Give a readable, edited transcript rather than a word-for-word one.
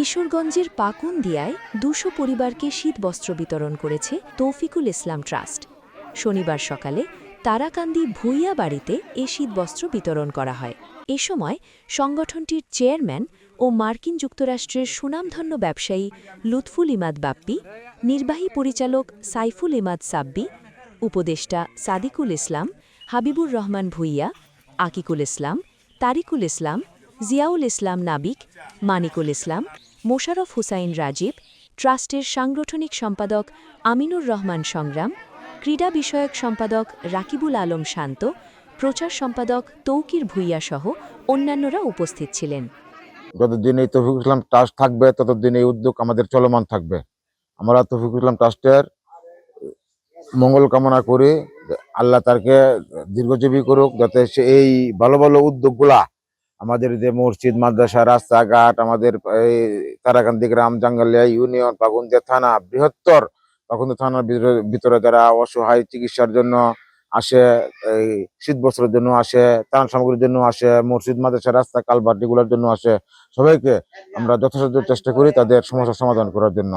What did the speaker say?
কিশোরগঞ্জের পাকুন্দিয়ায় ২০০ পরিবারকে শীতবস্ত্র বিতরণ করেছে তৌফিকুল ইসলাম ট্রাস্ট। শনিবার সকালে তারাকান্দি ভূঁইয়া বাড়িতে এ শীতবস্ত্র বিতরণ করা হয়। এ সময় সংগঠনটির চেয়ারম্যান ও মার্কিন যুক্তরাষ্ট্রের সুনামধন্য ব্যবসায়ী লুৎফুল ইমাদ বাপ্পি, নির্বাহী পরিচালক সাইফুল ইমাদ সাব্বি, উপদেষ্টা সাদিকুল ইসলাম, হাবিবুর রহমান ভূঁইয়া, আকিকুল ইসলাম, তারিকুল ইসলাম, জিয়াউল ইসলাম নাবিক, মানিকুল ইসলাম, মোশাররফ হুসাইন রাজীব, ট্রাস্টের সাংগঠনিক সম্পাদক আমিনুর রহমান সংগ্রাম, ক্রীড়া বিষয়ক সম্পাদক রাকিবুল আলম শান্ত, প্রচার সম্পাদক তৌকির ভূঁইয়া সহ অন্যান্যরা উপস্থিত ছিলেন। যতদিন এই তৌফিকুল ইসলাম ট্রাস্ট থাকবে ততদিন এই উদ্যোগ আমাদের চলমান থাকবে। আমরা তৌফিকুল ইসলাম ট্রাস্টের মঙ্গল কামনা করি, আল্লাহ তাকে দীর্ঘজীবী করুক, যাতে সে এই ভালো ভালো উদ্যোগগুলা আমাদের যে মসজিদ, মাদ্রাসা, রাস্তাঘাট, আমাদের এই তারাকান্দি গ্রাম, জাঙ্গালিয়া ইউনিয়ন, পাকুন্দিয়া থানা, বৃহত্তর পাকুন্দিয়া থানার ভিতরে যারা অসহায় চিকিৎসার জন্য আসে, এই শীতবস্ত্রের জন্য আসে, ত্রাণ সামগ্রীর জন্য আসে, মসজিদ, মাদ্রাসা, রাস্তা, কালভার্ট এগুলোর জন্য আসে, সবাইকে আমরা যথাসাধ্য চেষ্টা করি তাদের সমস্যার সমাধান করার জন্য।